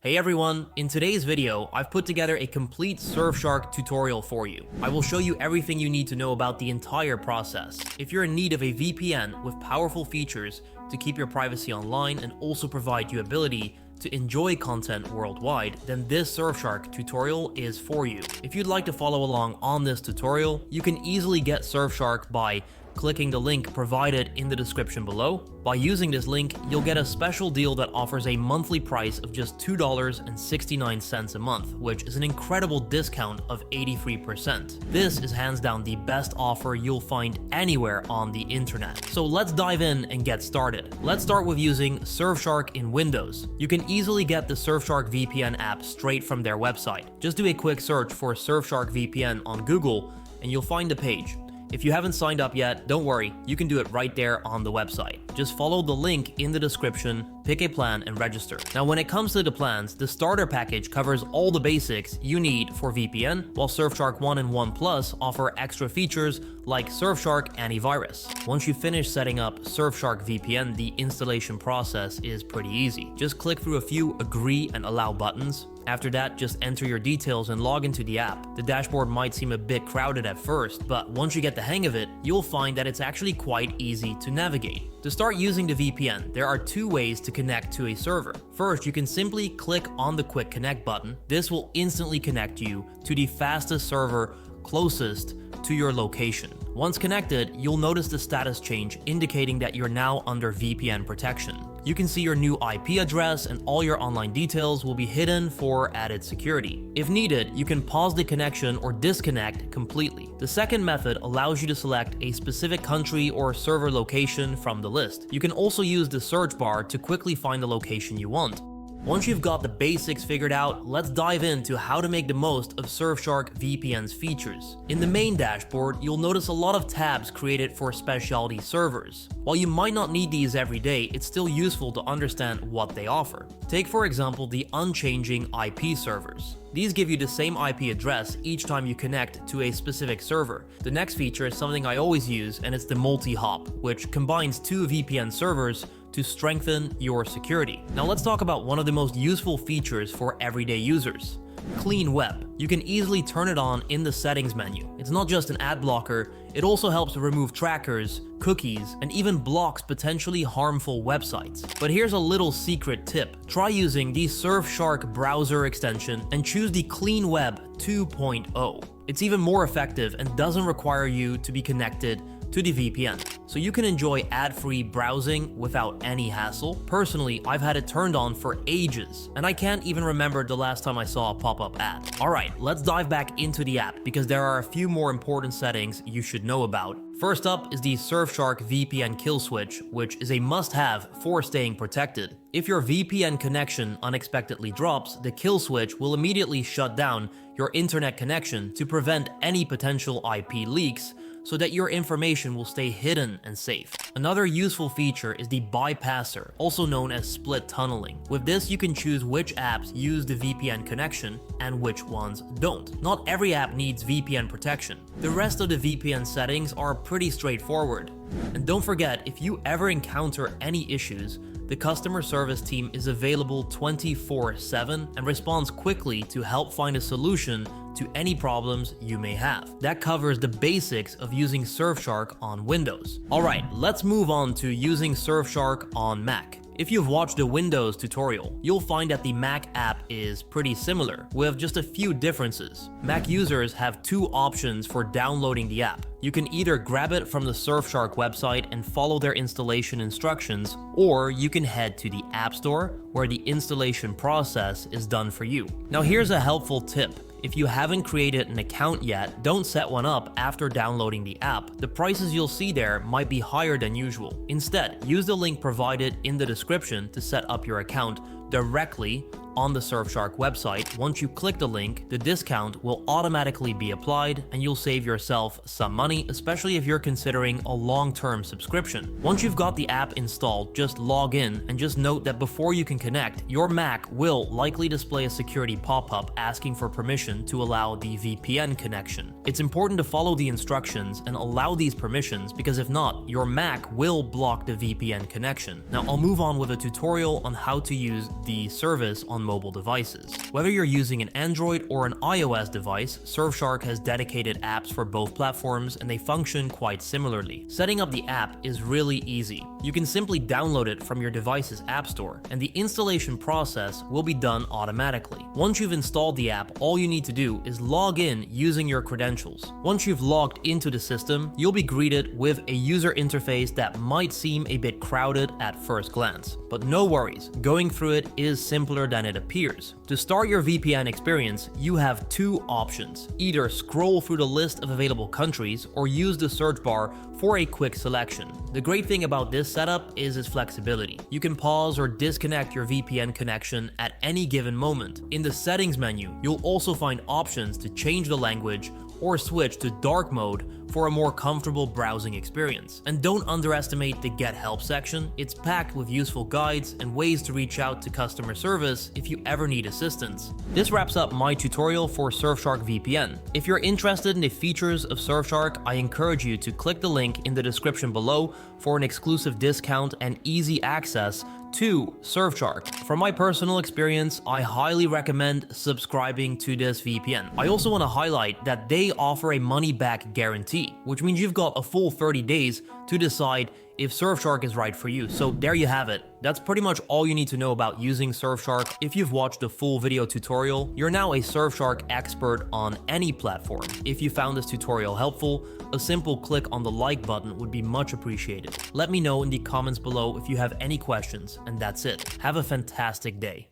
Hey everyone, in today's video, I've put together a complete Surfshark tutorial for you. I will show you everything you need to know about the entire process. If you're in need of a VPN with powerful features to keep your privacy online and also provide you ability to enjoy content worldwide, then this Surfshark tutorial is for you. If you'd like to follow along on this tutorial, you can easily get Surfshark by clicking the link provided in the description below. By using this link, you'll get a special deal that offers a monthly price of just $2.69 a month, which is an incredible discount of 83%. This is hands down the best offer you'll find anywhere on the internet. So let's dive in and get started. Let's start with using Surfshark in Windows. You can easily get the Surfshark VPN app straight from their website. Just do a quick search for Surfshark VPN on Google and you'll find the page. If you haven't signed up yet, don't worry, you can do it right there on the website. Just follow the link in the description, pick a plan, and register. Now, when it comes to the plans, the starter package covers all the basics you need for VPN, while Surfshark 1 and 1 Plus offer extra features like Surfshark Antivirus. Once you finish setting up Surfshark VPN, the installation process is pretty easy. Just click through a few agree and allow buttons. After that, just enter your details and log into the app. The dashboard might seem a bit crowded at first, but once you get the hang of it, you'll find that it's actually quite easy to navigate. To start using the VPN, there are two ways to connect to a server. First, you can simply click on the Quick Connect button. This will instantly connect you to the fastest server closest to your location. Once connected, you'll notice the status change indicating that you're now under VPN protection. You can see your new IP address and all your online details will be hidden for added security. If needed, you can pause the connection or disconnect completely. The second method allows you to select a specific country or server location from the list. You can also use the search bar to quickly find the location you want. Once you've got the basics figured out, let's dive into how to make the most of Surfshark VPN's features. In the main dashboard, you'll notice a lot of tabs created for specialty servers. While you might not need these every day, it's still useful to understand what they offer. Take for example the unchanging IP servers. These give you the same IP address each time you connect to a specific server. The next feature is something I always use, and it's the MultiHop, which combines two VPN servers to strengthen your security. Now let's talk about one of the most useful features for everyday users, CleanWeb. You can easily turn it on in the settings menu. It's not just an ad blocker, it also helps to remove trackers, cookies, and even blocks potentially harmful websites. But here's a little secret tip. Try using the Surfshark browser extension and choose the CleanWeb 2.0. It's even more effective and doesn't require you to be connected to the VPN, so you can enjoy ad-free browsing without any hassle. Personally, I've had it turned on for ages, and I can't even remember the last time I saw a pop-up ad. Alright, let's dive back into the app because there are a few more important settings you should know about. First up is the Surfshark VPN kill switch, which is a must-have for staying protected. If your VPN connection unexpectedly drops, the kill switch will immediately shut down your internet connection to prevent any potential IP leaks, so that your information will stay hidden and safe. Another useful feature is the bypasser, also known as split tunneling. With this, you can choose which apps use the VPN connection and which ones don't. Not every app needs VPN protection. The rest of the VPN settings are pretty straightforward. And don't forget, if you ever encounter any issues, the customer service team is available 24/7 and responds quickly to help find a solution to any problems you may have. That covers the basics of using Surfshark on Windows. Alright, let's move on to using Surfshark on Mac. If you've watched the Windows tutorial, you'll find that the Mac app is pretty similar, with just a few differences. Mac users have two options for downloading the app. You can either grab it from the Surfshark website and follow their installation instructions, or you can head to the App Store, where the installation process is done for you. Now here's a helpful tip. If you haven't created an account yet, don't set one up after downloading the app. The prices you'll see there might be higher than usual. Instead, use the link provided in the description to set up your account directly on the Surfshark website. Once you click the link, the discount will automatically be applied and you'll save yourself some money, especially if you're considering a long-term subscription. Once you've got the app installed, just log in and just note that before you can connect, your Mac will likely display a security pop-up asking for permission to allow the VPN connection. It's important to follow the instructions and allow these permissions because if not, your Mac will block the VPN connection. Now I'll move on with a tutorial on how to use the service on on mobile devices. Whether you're using an Android or an iOS device, Surfshark has dedicated apps for both platforms and they function quite similarly. Setting up the app is really easy. You can simply download it from your device's app store, and the installation process will be done automatically. Once you've installed the app, all you need to do is log in using your credentials. Once you've logged into the system, you'll be greeted with a user interface that might seem a bit crowded at first glance. But no worries, going through it is simpler than it appears. To start your VPN experience, you have two options. Either scroll through the list of available countries or use the search bar for a quick selection. The great thing about this setup is its flexibility. You can pause or disconnect your VPN connection at any given moment. In the settings menu, you'll also find options to change the language or switch to dark mode for a more comfortable browsing experience. And don't underestimate the Get Help section. It's packed with useful guides and ways to reach out to customer service if you ever need assistance. This wraps up my tutorial for Surfshark VPN. If you're interested in the features of Surfshark, I encourage you to click the link in the description below for an exclusive discount and easy access to Surfshark. From my personal experience, I highly recommend subscribing to this VPN. I also want to highlight that they offer a money-back guarantee, which means you've got a full 30 days to decide if Surfshark is right for you. So there you have it. That's pretty much all you need to know about using Surfshark. If you've watched the full video tutorial, you're now a Surfshark expert on any platform. If you found this tutorial helpful, a simple click on the like button would be much appreciated. Let me know in the comments below if you have any questions, and that's it. Have a fantastic day.